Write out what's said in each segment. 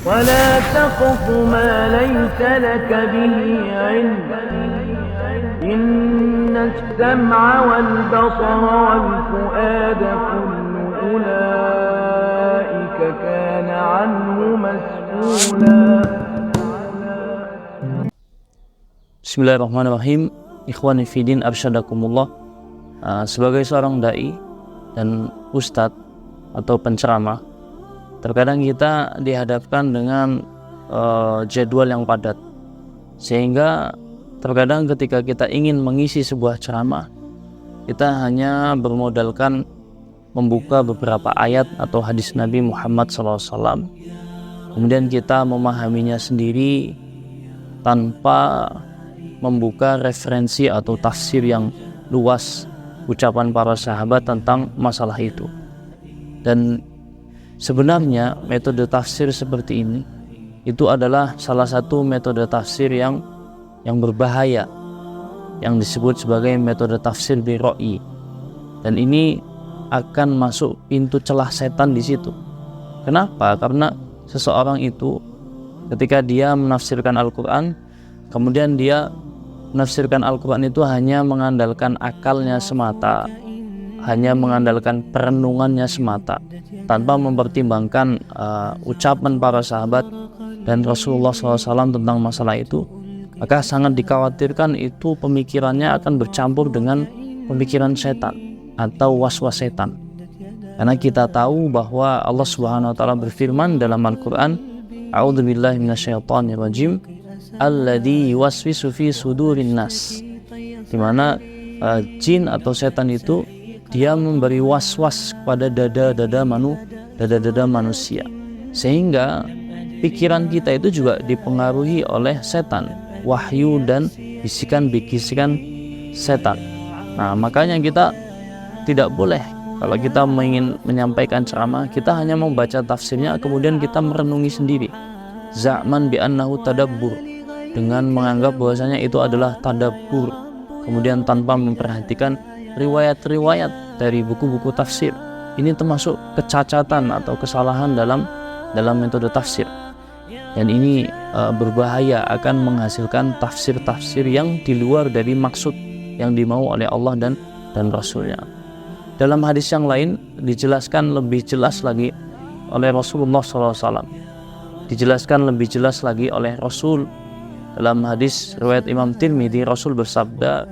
ولا تقف ما ليس لك به علم إن السمع والبصر والفؤاد كل أولئك كان عنه مسؤولا. Bismillahirrahmanirrahim. Ikhwani fidin arsyadakumullah. Sebagai seorang dai dan ustadz atau penceramah, terkadang kita dihadapkan dengan jadwal yang padat, sehingga terkadang ketika kita ingin mengisi sebuah ceramah, kita hanya bermodalkan membuka beberapa ayat atau hadis Nabi Muhammad SAW, kemudian kita memahaminya sendiri tanpa membuka referensi atau tafsir yang luas ucapan para sahabat tentang masalah itu. Dan sebenarnya metode tafsir seperti ini itu adalah salah satu metode tafsir yang berbahaya, yang disebut sebagai metode tafsir bi ra'yi. Dan ini akan masuk pintu celah setan di situ. Kenapa? Karena seseorang itu ketika dia menafsirkan Al-Qur'an, kemudian dia menafsirkan Al-Quran itu hanya mengandalkan akalnya semata, hanya mengandalkan perenungannya semata, tanpa mempertimbangkan ucapan para sahabat dan Rasulullah SAW tentang masalah itu, maka sangat dikhawatirkan itu pemikirannya akan bercampur dengan pemikiran setan atau was-was setan. Karena kita tahu bahwa Allah Subhanahu wa taala berfirman dalam Al-Quran, A'udzubillahi minasyaitonirrajim, alladzi yuwaswisu fi sudurin nas, di mana jin atau setan itu dia memberi was-was kepada dada-dada manusia, sehingga pikiran kita itu juga dipengaruhi oleh setan, wahyu dan bisikan-bisikan setan. Nah, makanya kita tidak boleh, kalau kita ingin menyampaikan ceramah, kita hanya membaca tafsirnya kemudian kita merenungi sendiri, za'man bi annahu tadabbur, dengan menganggap bahwasanya itu adalah tadabbur, kemudian tanpa memperhatikan riwayat-riwayat dari buku-buku tafsir. Ini termasuk kecacatan atau kesalahan dalam metode tafsir, dan ini berbahaya, akan menghasilkan tafsir-tafsir yang di luar dari maksud yang dimau oleh Allah dan Rasulnya. Dalam hadis yang lain dijelaskan lebih jelas lagi oleh Rasulullah SAW, dijelaskan lebih jelas lagi oleh Rasul. Dalam hadis riwayat Imam Tirmidzi, Rasul bersabda,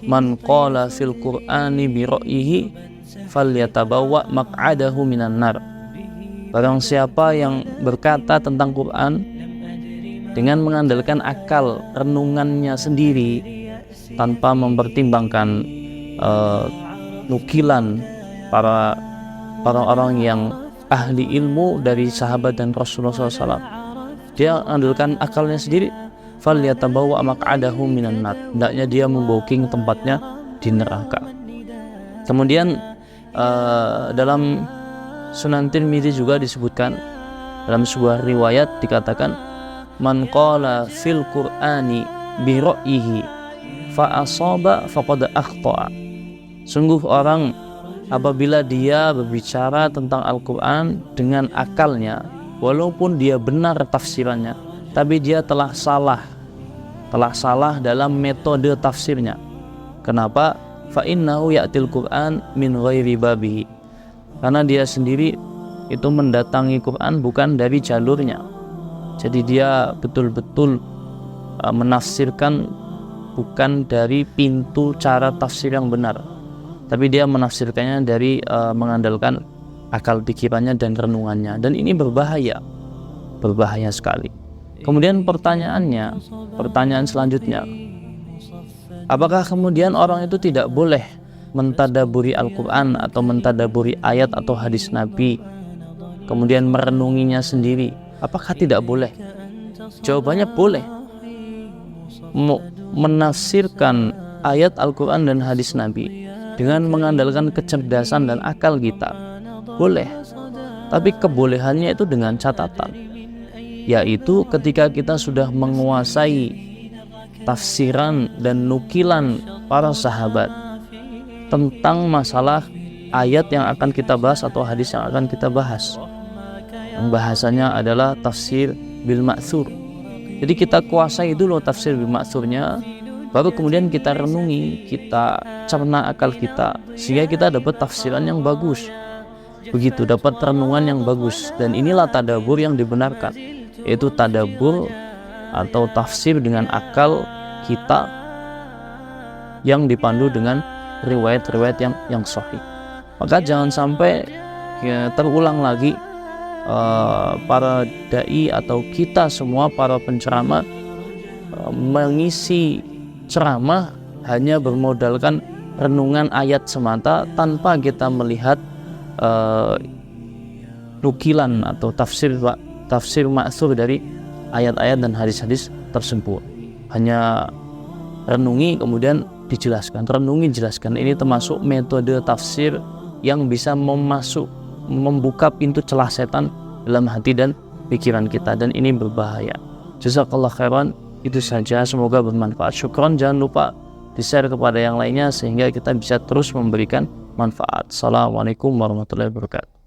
"Man qala fil Qur'ani bi ra'yihi falyatabawwa maq'adahu minan nar." Barang siapa yang berkata tentang Quran dengan mengandalkan akal renungannya sendiri tanpa mempertimbangkan nukilan para orang yang ahli ilmu dari sahabat dan Rasulullah SAW, dia mengandalkan akalnya sendiri, falyatabawwa maq'adahu minan nar, hendaknya dia membooking tempatnya di neraka. Kemudian dalam Sunan Tirmidzi juga disebutkan, dalam sebuah riwayat dikatakan, man qala fil Qur'ani bi ra'yihi fa asaba faqad akhta'a. Sungguh orang apabila dia berbicara tentang Al-Qur'an dengan akalnya, walaupun dia benar tafsirannya, tapi dia telah salah dalam metode tafsirnya. Kenapa? Fa innahu ya'til Qur'an min ghairi babihi. Karena dia sendiri itu mendatangi Quran bukan dari jalurnya. Jadi dia betul-betul menafsirkan bukan dari pintu cara tafsir yang benar, tapi dia menafsirkannya dari mengandalkan akal pikirannya dan renungannya. Dan ini berbahaya sekali. Kemudian pertanyaan selanjutnya, apakah kemudian orang itu tidak boleh mentadaburi Al-Quran atau mentadaburi ayat atau hadis Nabi, kemudian merenunginya sendiri? Apakah tidak boleh? Jawabannya boleh. Menafsirkan ayat Al-Quran dan hadis Nabi dengan mengandalkan kecerdasan dan akal kita boleh, tapi kebolehannya itu dengan catatan, yaitu ketika kita sudah menguasai tafsiran dan nukilan para sahabat tentang masalah ayat yang akan kita bahas atau hadis yang akan kita bahas. yang bahasanya adalah tafsir bil ma'thur. Jadi kita kuasai dulu tafsir bil ma'thurnya, baru kemudian kita renungi, kita cerna akal kita, sehingga kita dapat tafsiran yang bagus. Begitu, dapat renungan yang bagus. Dan inilah tadabbur yang dibenarkan, yaitu tadabbur atau tafsir dengan akal kita yang dipandu dengan riwayat-riwayat yang sahih. Maka jangan sampai terulang lagi para dai atau kita semua para penceramah mengisi ceramah hanya bermodalkan renungan ayat semata tanpa kita melihat nukilan atau tafsir ma'thur dari ayat-ayat dan hadis-hadis tersebut. Hanya renungi kemudian dijelaskan, renungi jelaskan. Ini termasuk metode tafsir yang bisa membuka pintu celah setan dalam hati dan pikiran kita, dan ini berbahaya. Jazakallah khairan. Itu saja, semoga bermanfaat. Syukron, jangan lupa di-share kepada yang lainnya sehingga kita bisa terus memberikan manfaat. Assalamualaikum warahmatullahi wabarakatuh.